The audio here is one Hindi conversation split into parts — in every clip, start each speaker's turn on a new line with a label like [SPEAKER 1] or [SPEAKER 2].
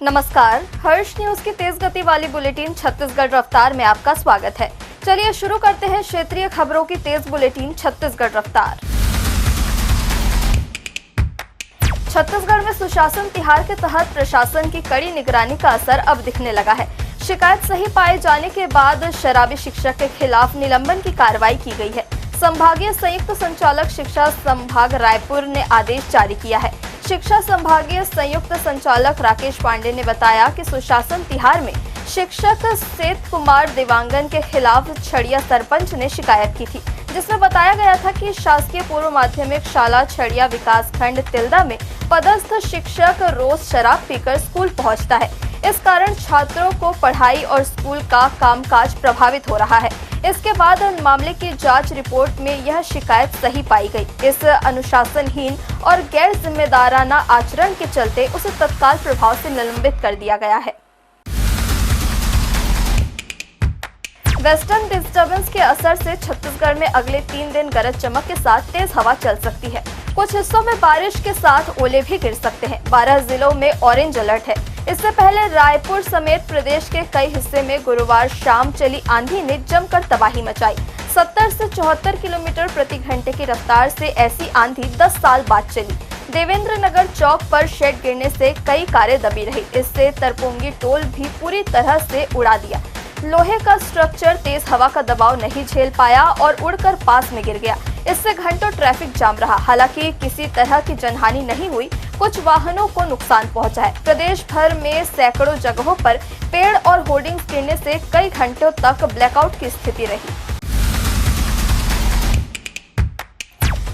[SPEAKER 1] नमस्कार, हर्ष न्यूज की तेज गति वाली बुलेटिन छत्तीसगढ़ रफ्तार में आपका स्वागत है। चलिए शुरू करते हैं क्षेत्रीय खबरों की तेज बुलेटिन छत्तीसगढ़ रफ्तार। छत्तीसगढ़ में सुशासन तिहार के तहत प्रशासन की कड़ी निगरानी का असर अब दिखने लगा है। शिकायत सही पाए जाने के बाद शराबी शिक्षक के खिलाफ निलंबन की कार्रवाई की गई है। संभागीय संयुक्त संचालक शिक्षा संभाग रायपुर ने आदेश जारी किया है। शिक्षा संभागीय संयुक्त संचालक राकेश पांडे ने बताया कि सुशासन तिहार में शिक्षक सेत कुमार देवांगन के खिलाफ छड़िया सरपंच ने शिकायत की थी, जिसमें बताया गया था कि शासकीय पूर्व माध्यमिक शाला छड़िया विकास खंड तिल्दा में पदस्थ शिक्षक रोज शराब पीकर स्कूल पहुंचता है। इस कारण छात्रों को पढ़ाई और स्कूल का कामकाज प्रभावित हो रहा है। इसके बाद मामले की जांच रिपोर्ट में यह शिकायत सही पाई गई। इस अनुशासनहीन और गैर जिम्मेदाराना आचरण के चलते उसे तत्काल प्रभाव से निलंबित कर दिया गया है। वेस्टर्न डिस्टर्बेंस के असर से छत्तीसगढ़ में अगले 3 दिन गरज चमक के साथ तेज हवा चल सकती है। कुछ हिस्सों में बारिश के साथ ओले भी गिर सकते हैं। 12 जिलों में ऑरेंज अलर्ट है। इससे पहले रायपुर समेत प्रदेश के कई हिस्से में गुरुवार शाम चली आंधी ने जमकर तबाही मचाई। 70 से 74 किलोमीटर प्रति घंटे की रफ्तार से ऐसी आंधी 10 साल बाद चली। देवेंद्र नगर चौक पर शेड गिरने से कई कारें दबी रही। इससे तरपुंगी टोल भी पूरी तरह से उड़ा दिया। लोहे का स्ट्रक्चर तेज हवा का दबाव नहीं झेल पाया और उड़कर पास में गिर गया। इससे घंटों ट्रैफिक जाम रहा। हालांकि किसी तरह की जनहानि नहीं हुई, कुछ वाहनों को नुकसान पहुंचा है। प्रदेश भर में सैकड़ों जगहों पर पेड़ और होर्डिंग्स गिरने से कई घंटों तक ब्लैकआउट की स्थिति रही।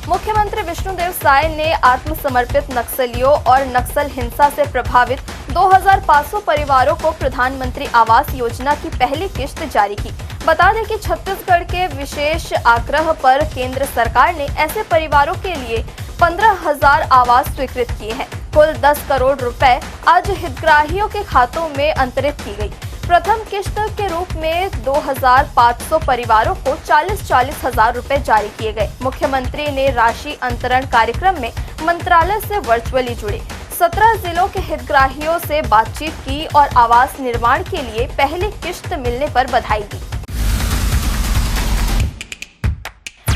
[SPEAKER 1] मुख्यमंत्री विष्णुदेव साय ने आत्मसमर्पित नक्सलियों और नक्सल हिंसा से प्रभावित 2500 परिवारों को प्रधानमंत्री आवास योजना की पहली किश्त जारी की। बता दें कि छत्तीसगढ़ के विशेष आग्रह पर केंद्र सरकार ने ऐसे परिवारों के लिए 15,000 आवास स्वीकृत किए हैं। कुल 10 करोड़ रुपए आज हितग्राहियों के खातों में अंतरित की गई। प्रथम किश्त के रूप में 2500 परिवारों को 40-40 हजार रुपए जारी किए गए। मुख्यमंत्री ने राशि अंतरण कार्यक्रम में मंत्रालय से वर्चुअली जुड़े 17 जिलों के हितग्राहियों से बातचीत की और आवास निर्माण के लिए पहली किश्त मिलने पर बधाई दी।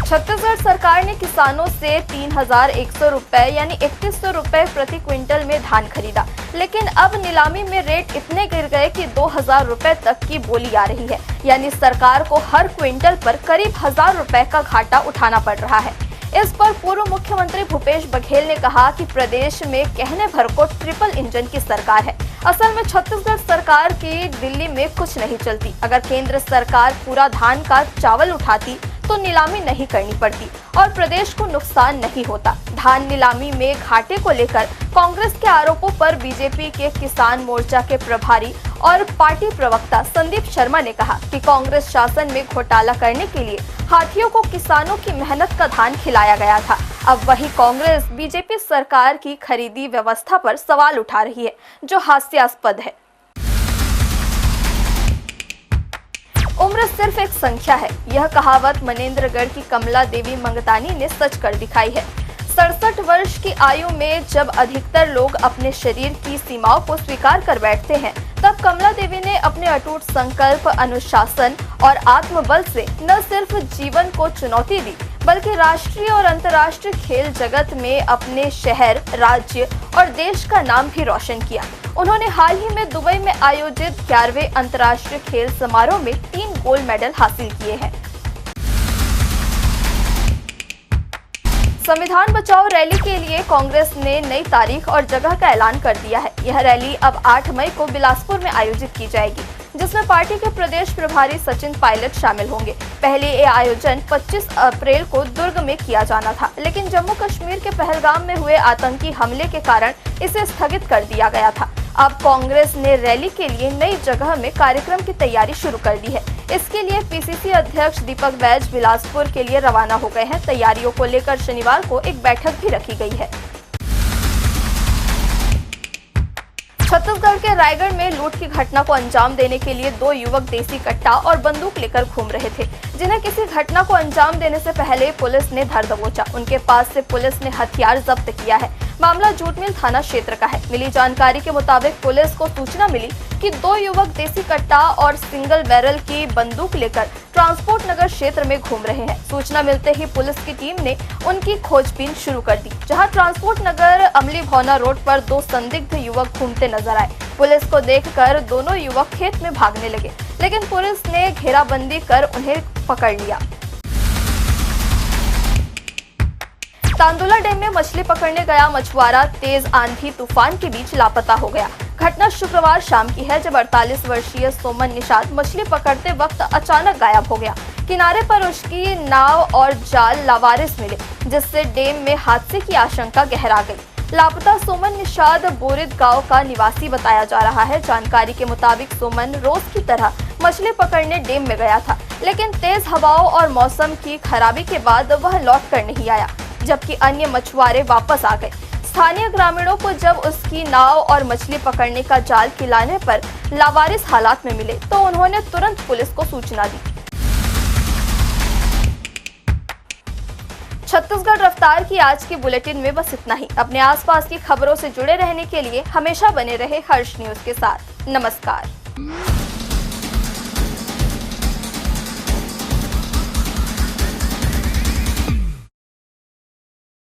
[SPEAKER 1] छत्तीसगढ़ सरकार ने किसानों से 3,100 रुपए यानी 3100 रुपए प्रति क्विंटल में धान खरीदा, लेकिन अब नीलामी में रेट इतने गिर गए कि 2,000 रुपए तक की बोली आ रही है। यानी सरकार को हर क्विंटल पर करीब 1,000 रुपए का घाटा उठाना पड़ रहा है। इस पर पूर्व मुख्यमंत्री भूपेश बघेल ने कहा कि प्रदेश में कहने भर को ट्रिपल इंजन की सरकार है। असल में छत्तीसगढ़ सरकार की दिल्ली में कुछ नहीं चलती। अगर केंद्र सरकार पूरा धान का चावल उठाती तो नीलामी नहीं करनी पड़ती और प्रदेश को नुकसान नहीं होता। धान नीलामी में घाटे को लेकर कांग्रेस के आरोपों पर बीजेपी के किसान मोर्चा के प्रभारी और पार्टी प्रवक्ता संदीप शर्मा ने कहा कि कांग्रेस शासन में घोटाला करने के लिए हाथियों को किसानों की मेहनत का धान खिलाया गया था। अब वही कांग्रेस बीजेपी सरकार की खरीदी व्यवस्था पर सवाल उठा रही है, जो हास्यास्पद है। उम्र सिर्फ एक संख्या है, यह कहावत मनेन्द्रगढ़ की कमला देवी मंगतानी ने सच कर दिखाई है। 67 वर्ष की आयु में जब अधिकतर लोग अपने शरीर की सीमाओं को स्वीकार कर बैठते हैं, तब कमला देवी ने अपने अटूट संकल्प, अनुशासन और आत्मबल से न सिर्फ जीवन को चुनौती दी, बल्कि राष्ट्रीय और अंतर्राष्ट्रीय खेल जगत में अपने शहर, राज्य और देश का नाम भी रोशन किया। उन्होंने हाल ही में दुबई में आयोजित 11वें अंतर्राष्ट्रीय खेल समारोह में 3 गोल्ड मेडल हासिल किए हैं। संविधान बचाओ रैली के लिए कांग्रेस ने नई तारीख और जगह का ऐलान कर दिया है। यह रैली अब 8 मई को बिलासपुर में आयोजित की जाएगी, जिसमें पार्टी के प्रदेश प्रभारी सचिन पायलट शामिल होंगे। पहले ये आयोजन 25 अप्रैल को दुर्ग में किया जाना था, लेकिन जम्मू कश्मीर के पहलगाम में हुए आतंकी हमले के कारण इसे स्थगित कर दिया गया था। अब कांग्रेस ने रैली के लिए नई जगह में कार्यक्रम की तैयारी शुरू कर दी है। इसके लिए पीसीसी अध्यक्ष दीपक बैज बिलासपुर के लिए रवाना हो गए हैं। तैयारियों को लेकर शनिवार को एक बैठक भी रखी गई है। छत्तीसगढ़ के रायगढ़ में लूट की घटना को अंजाम देने के लिए 2 युवक देसी कट्टा और बंदूक लेकर घूम रहे थे, जिन्हें किसी घटना को अंजाम देने से पहले पुलिस ने धर दबोचा। उनके पास से पुलिस ने हथियार जब्त किया है। मामला जूट मिल थाना क्षेत्र का है। मिली जानकारी के मुताबिक पुलिस को सूचना मिली कि 2 युवक देसी कट्टा और सिंगल बैरल की बंदूक लेकर ट्रांसपोर्ट नगर क्षेत्र में घूम रहे हैं। सूचना मिलते ही पुलिस की टीम ने उनकी खोजबीन शुरू कर दी, जहां ट्रांसपोर्ट नगर अमली भौना रोड पर 2 संदिग्ध युवक घूमते नजर आए। पुलिस को देखकर दोनों युवक खेत में भागने लगे, लेकिन पुलिस ने घेराबंदी कर उन्हें पकड़ लिया। तांदुला डैम में मछली पकड़ने गया मछुआरा तेज आंधी तूफान के बीच लापता हो गया। घटना शुक्रवार शाम की है, जब 48 वर्षीय सोमन निषाद मछली पकड़ते वक्त अचानक गायब हो गया। किनारे पर उसकी नाव और जाल लावारिस मिले, जिससे डैम में हादसे की आशंका गहरा गई। लापता सोमन निषाद बोरिद गांव का निवासी बताया जा रहा है। जानकारी के मुताबिक सोमन रोज की तरह मछली पकड़ने डैम में गया था, लेकिन तेज हवाओं और मौसम की खराबी के बाद वह लौट कर नहीं आया, जबकि अन्य मछुआरे वापस आ गए। स्थानीय ग्रामीणों को जब उसकी नाव और मछली पकड़ने का जाल खिलाने पर लावारिस हालात में मिले, तो उन्होंने तुरंत पुलिस को सूचना दी। छत्तीसगढ़ रफ्तार की आज की बुलेटिन में बस इतना ही। अपने आसपास की खबरों से जुड़े रहने के लिए हमेशा बने रहे हर्ष न्यूज के साथ। नमस्कार।